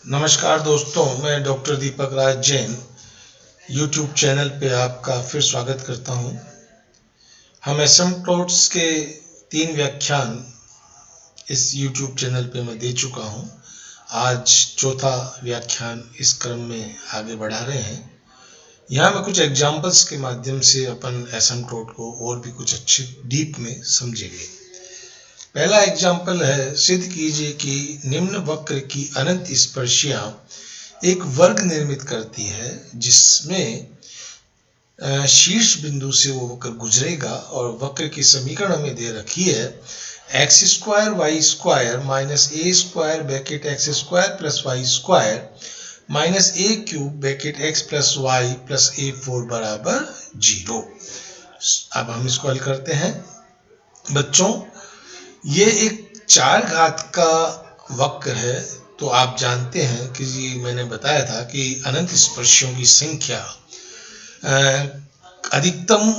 नमस्कार दोस्तों, मैं डॉक्टर दीपक राज जैन यूट्यूब चैनल पे आपका फिर स्वागत करता हूँ। हम एसिम्प्टोट्स के 3 व्याख्यान इस यूट्यूब चैनल पे मैं दे चुका हूँ। आज चौथा व्याख्यान इस क्रम में आगे बढ़ा रहे हैं। यहाँ मैं कुछ एग्जाम्पल्स के माध्यम से अपन एसिम्प्टोट को और भी कुछ अच्छे डीप में समझेंगे। पहला एग्जाम्पल है, सिद्ध कीजिए कि निम्न वक्र की अनंत स्पर्शियां एक वर्ग निर्मित करती है जिसमें शीर्ष बिंदु से वो वक्र गुजरेगा और वक्र की समीकरण हमें दे रखी है x square y square minus a square bracket x square plus y square minus a cube bracket x plus y plus a 4 बराबर 0। अब हम इसको हल करते हैं। बच्चों, ये एक 4 घात का वक्र है। तो आप जानते हैं कि जी मैंने बताया था कि अनंत स्पर्शियों की संख्या अधिकतम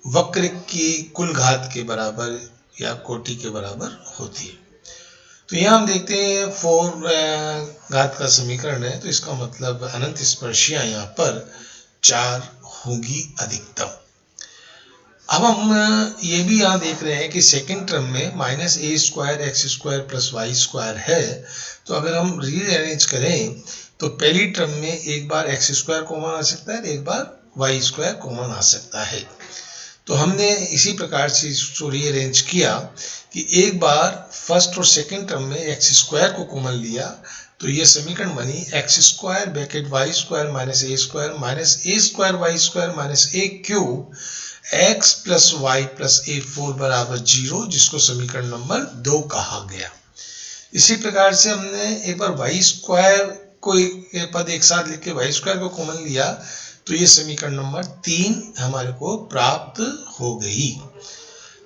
वक्र की कुल घात के बराबर या कोटि के बराबर होती है। तो यहाँ हम देखते हैं 4 घात का समीकरण है, तो इसका मतलब अनंत स्पर्शियां यहाँ पर 4 होंगी अधिकतम। अब हम ये भी यहाँ देख रहे हैं कि सेकेंड टर्म में minus a square x square plus y square है। तो अगर हम रीअरेंज करें तो पहली टर्म में एक बार एक्स स्क्वायर कॉमन आ सकता है, एक बार वाई स्क्वायर कॉमन आ सकता है। तो हमने इसी प्रकार से इसको रीअरेंज किया कि एक बार फर्स्ट और सेकेंड टर्म में एक्स स्क्वायर को कॉमन लिया, तो ये समीकरण बनी x square bracket y square minus a square y square minus a cube x plus y plus a 4 बराबर 0, जिसको समीकरण नंबर 2 कहा गया। इसी प्रकार से हमने एक बार वाई स्क्वायर को पद एक साथ लिख के वाई स्क्वायर को कॉमन लिया, तो ये समीकरण नंबर 3 हमारे को प्राप्त हो गई।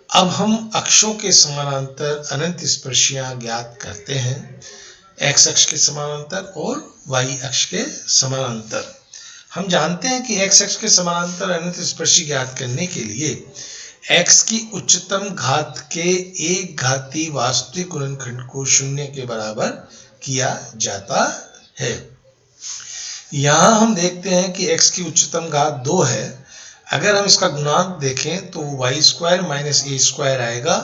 अब हम अक्षों के समानांतर अनंत स्पर्शियां ज्ञात करते हैं, x अक्ष के समानांतर और y अक्ष के समानांतर। हम जानते हैं कि x अक्ष के समानांतर अनंत स्पर्शी ज्ञात करने के लिए x की उच्चतम घात के एक घाती वास्तविक गुणनखंड को 0 के बराबर किया जाता है। यहाँ हम देखते हैं कि x की उच्चतम घात 2 है। अगर हम इसका गुणांक देखें तो y square minus a square आएगा।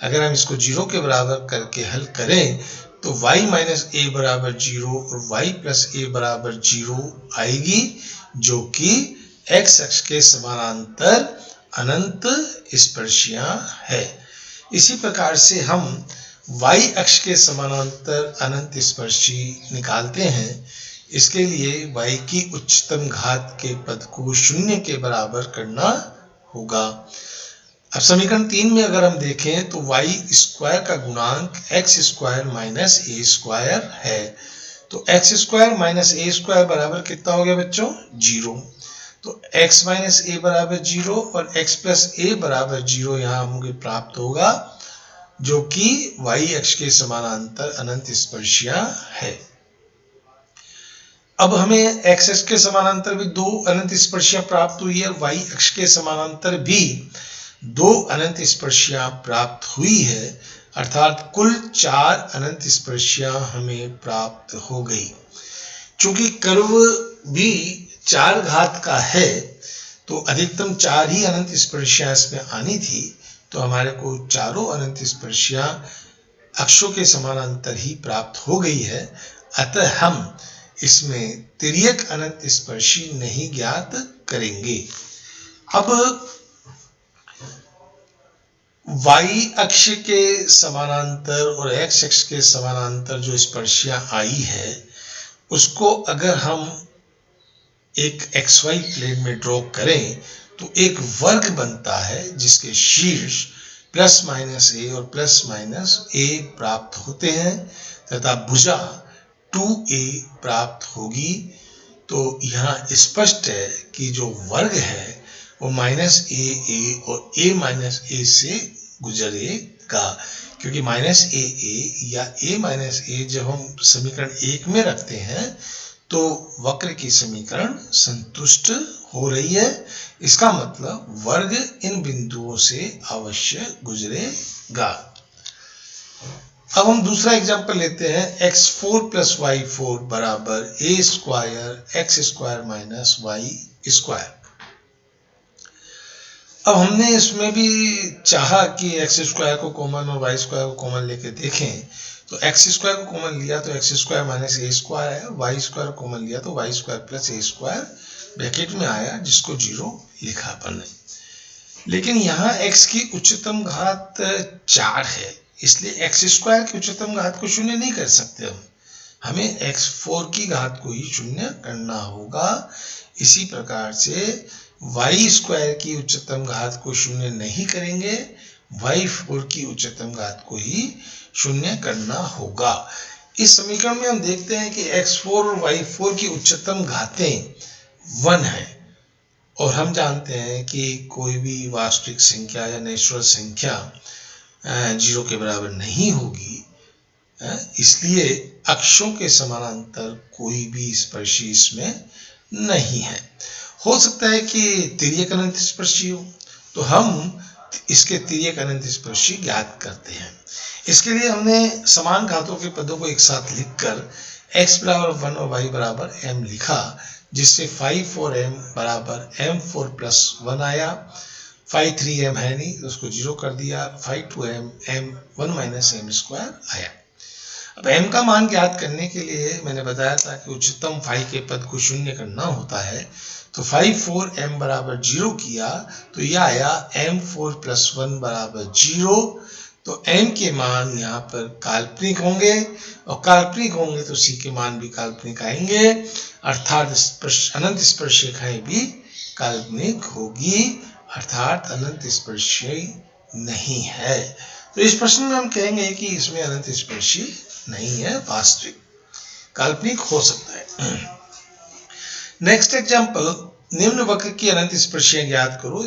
अगर हम इसको 0 के बराबर करके हल करें तो y माइनस ए बराबर 0 और y प्लस ए बराबर 0 आएगी, जो कि x अक्ष के समानांतर अनंत स्पर्शियां है। इसी प्रकार से हम y अक्ष के समानांतर अनंत स्पर्शी निकालते हैं। इसके लिए y की उच्चतम घात के पद को 0 के बराबर करना होगा। अब समीकरण 3 में अगर हम देखें तो y स्क्वायर का गुणांक x square minus a square है। तो x square minus a square बराबर कितना हो गया बच्चों? 0। तो x माइनस ए बराबर 0 और x प्लस ए बराबर 0 यहाँ मुझे प्राप्त होगा, जो कि y अक्ष के समानांतर अनंत स्पर्शियां है। अब हमें x अक्ष के समानांतर भी 2 अनंत स्पर्शियां प्राप्त हुई है, y अक्ष के समानांतर भी 2 अनंत स्पर्शियां प्राप्त हुई है, अर्थात कुल 4 अनंत स्पर्शियां हमें प्राप्त हो गई। चूंकि कर्व भी 4 घात का है तो अधिकतम 4 ही अनंत स्पर्शियां इसमें आनी थी। तो हमारे को चारों अनंत स्पर्शियां अक्षों के समानांतर ही प्राप्त हो गई है। अतः हम इसमें तिर्यक अनंत स्पर्शी नहीं ज्ञात करेंगे। अब y अक्ष के समानांतर और x अक्ष के समानांतर जो स्पर्शियां आई है, उसको अगर हम एक xy प्लेन में ड्रॉ करें तो एक वर्ग बनता है जिसके शीर्ष प्लस माइनस a और प्लस माइनस a प्राप्त होते हैं तथा भुजा 2a प्राप्त होगी। तो यहाँ स्पष्ट है कि जो वर्ग है वो माइनस a और a माइनस a से गुजरेगा, क्योंकि माइनस a या a माइनस a जब हम समीकरण 1 में रखते हैं तो वक्र की समीकरण संतुष्ट हो रही है। इसका मतलब वर्ग इन बिंदुओं से अवश्य गुजरेगा। अब हम दूसरा एग्जांपल लेते हैं x4 प्लस y4 बराबर a square x square minus y square. अब हमने इसमें भी चाहा कि एक्स स्क्वायर को कॉमन और वाई स्क्वायर को कॉमन लेके देखें, तो एक्स स्क्वायर को कॉमन लिया तो x square minus a square आया, वाई स्क्वायर को कॉमन लिया तो y square plus a square bracket में आया, जिसको 0 लिखा अपन ने। लेकिन यहाँ x की उच्चतम घात 4 है, इसलिए एक्स स्क्वायर की उच्चतम घात को शून्य नहीं कर सकते हम, हमें x4 की घात को ही शून्य करना होगा। इसी प्रकार से y स्क्वायर की उच्चतम घात को शून्य नहीं करेंगे, y4 की उच्चतम घात को ही शून्य करना होगा। इस समीकरण में हम देखते हैं कि x4 और y4 की उच्चतम घातें 1 है, और हम जानते हैं कि कोई भी वास्तविक संख्या या नेचुरल संख्या 0 के बराबर नहीं होगी, इसलिए अक्षों के समानांतर कोई भी स्पर्शी इसमें नहीं है। हो सकता है कि तिर्यक अनंत स्पर्शी हो, तो हम इसके तिर्यक अनंत स्पर्शी ज्ञात करते हैं। इसके लिए हमने समान घातों के पदों को एक साथ लिखकर x बराबर 1 और y बराबर m लिखा, जिससे phi 4m बराबर m4 प्लस 1 आया। phi 3m है नहीं तो उसको 0 कर दिया, phi 2m m1 minus m square आया। अब m का मान ज्ञात करने के लिए मैंने बताया था कि उच्चतम phi के पद को शून्य करना होता है, तो phi 4m बराबर 0 किया तो यह आया m4 प्लस 1 बराबर 0। तो m के मान यहाँ पर काल्पनिक होंगे, और काल्पनिक होंगे तो c के मान भी काल्पनिक आएंगे, अर्थात अनंत स्पर्शिकाएं भी काल्पनिक होगी, अर्थात अनंत स्पर्शी नहीं है। तो इस प्रश्न में हम कहेंगे कि इसमें अनंत स्पर्शी नहीं है, वास्तविक काल्पनिक हो सकता है। नेक्स्ट एग्जांपल, निम्न वक्र की अनंत स्पर्शियां ज्ञात करो।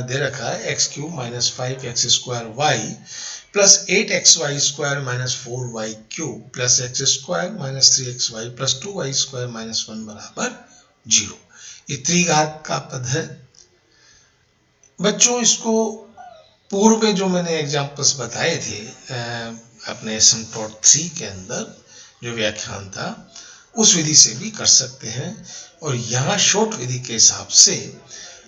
दे रखा है x cube minus 5x square y plus 8xy square minus 4y cube plus x square minus 3xy plus 2y square minus 1 बराबर 0। ये त्रिघात का पद है। बच्चों, इसको पूर्व में जो मैंने एग्जाम्पल्स बताए थे अपने एसिम्प्टोट 3 के अंदर जो व्याख्यान था, उस विधि से भी कर सकते हैं। और यहाँ शॉर्ट विधि के हिसाब से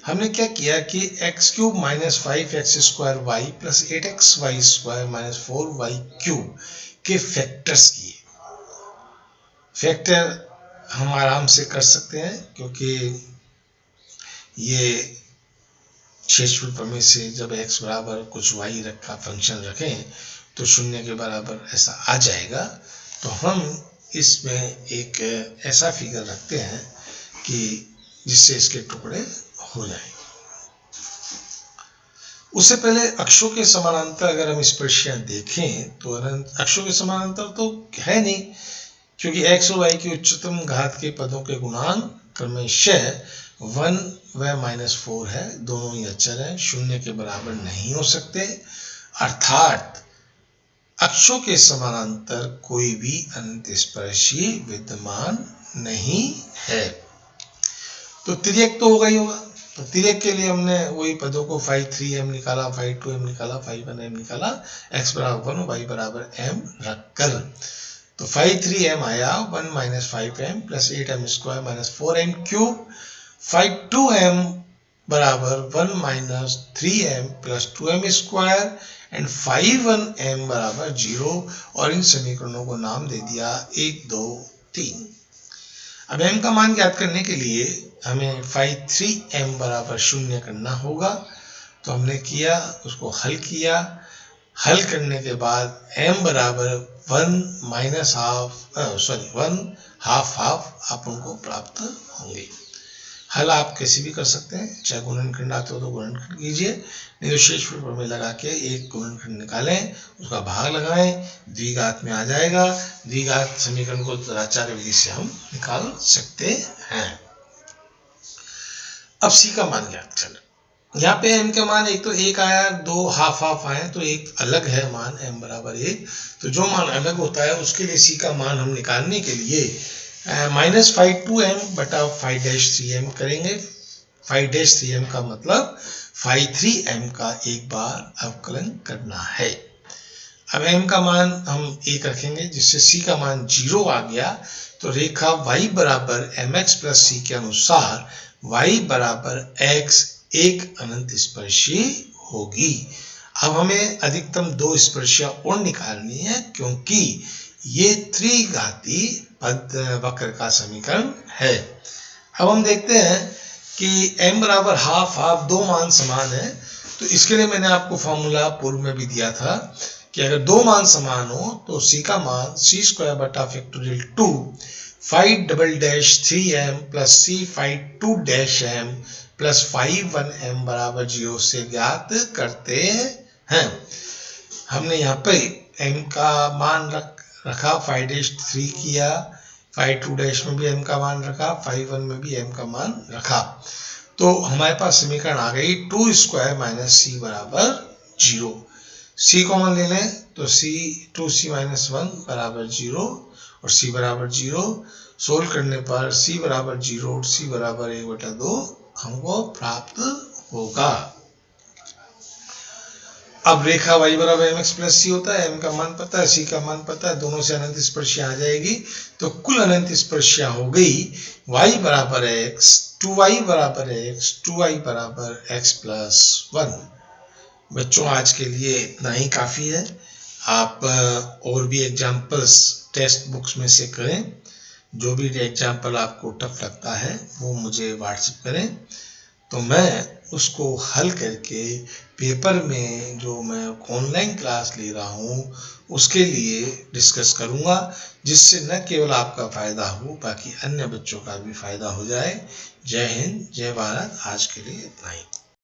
हमने क्या किया कि x cube minus 5x square y plus 8xy square minus 4y cube के फैक्टर्स किए। फैक्टर हम आराम से कर सकते हैं, क्योंकि ये शेषफल प्रमेय से जब x बराबर कुछ y रखा फंक्शन रखें तो शून्य के बराबर ऐसा आ जाएगा। तो हम इसमें एक ऐसा फिगर रखते हैं कि जिससे इसके टुकड़े हो जाएं। उससे पहले अक्षों के समानांतर अगर हम स्पर्शियां देखें तो अनंत अक्षों के समानांतर तो है नहीं, क्योंकि x और y की उच्चतम घात के पदों के गुणांक क्रमशः 1 व -4 है, दोनों ही अचर हैं, शून्य के बराबर नहीं हो सकते, अर्थात अक्षों के समानांतर कोई भी अनंत स्पर्शी विद्यमान नहीं है। तो तिर्यक तो होगा ही होगा। तो तिर्यक के लिए हमने वही पदों को phi 3m निकाला, phi 2m निकाला, phi 1m निकाला, x बराबर 1 y बराबर m रखकर। तो phi 3m आया 1 minus 5m plus 8m square minus 4m cube, phi 2m बराबर 1 minus 3m plus 2m square and phi 1m बराबर 0। और इन समीकरणों को नाम दे दिया 1 2 3। अब m का मान ज्ञात करने के लिए हमें phi 3m बराबर 0 करना होगा। तो हमने किया, उसको हल किया, हल करने के बाद m बराबर 1 माइनस हाफ आप उनको प्राप्त होंगे। हल आप कैसे भी कर सकते हैं, चाहे गुणनखंड आते हो तो गुणनखंड कीजिए, नहीं तो शेषफल प्रमेय लगा के एक गुणनखंड निकालें, उसका भाग लगाएं, द्विघात में आ जाएगा। द्विघात समीकरण को द्विघाचार्य विधि से हम निकाल सकते हैं। अब c का मान ज्ञात करना। यहाँ पे m का मान एक तो 1 आया, 2 हाफ आए, तो एक अलग है मान m बराबर 1। तो जो मान अलग होता है उसके लिए c का मान हम निकालने के लिए माइनस 5 बटा 5-3m करेंगे। 5-3m का मतलब 5 3m का एक बार अवकलन करना है। अब m का मान हम 1 रखेंगे जिससे c का मान 0 आ गया। तो रेखा y बराबर mx प्लस c के अनुसार y बराबर x एक अनंत स्पर्शी होगी। अब हमें अधिकतम 2 स्पर्शियां और निकालनी है क्योंकि ये त्रिघाती पद वक्र का समीकरण है। अब हम देखते हैं कि m बराबर हाफ हाफ, दो मान समान है। तो इसके लिए मैंने आपको फॉर्मूला पूर्व में भी दिया था कि अगर दो मान समान हो तो c का मान c स्क्वायर बटा factorial 2 phi double dash 3m plus c phi 2 dash m plus phi 1m बराबर 0 से ज्ञात करते हैं। हमने यहाँ पे m का मान रखा, फाइ डैश 3 किया, फाइ 2 डैश में भी m का मान रखा, फाइ 1 में भी m का मान रखा। तो हमारे पास समीकरण आ गई 2 स्क्वायर माइनस c बराबर 0। c कॉमन ले लें तो c 2c माइनस 1 बराबर 0 और c बराबर 0। सोल्व करने पर c बराबर 0 और c बराबर 1/2 हमको प्राप्त होगा। अब रेखा y बराबर mx प्लस c होता है, m का मान पता है, c का मान पता है, दोनों से अनंत स्पर्शियां आ जाएगी। तो कुल अनंत स्पर्शियां हो गई y बराबर x, 2y बराबर x, 2y बराबर x प्लस 1। बच्चों आज के लिए इतना ही काफ़ी है। आप और भी एग्जाम्पल्स टेक्स्ट बुक्स में से करें। जो भी एग्जाम्पल आपको टफ लगता है वो मुझे व्हाट्सएप करें, तो मैं उसको हल करके पेपर में जो मैं ऑनलाइन क्लास ले रहा हूँ उसके लिए डिस्कस करूँगा, जिससे न केवल आपका फ़ायदा हो बाकी अन्य बच्चों का भी फ़ायदा हो जाए। जय हिंद, जय भारत। आज के लिए इतना ही।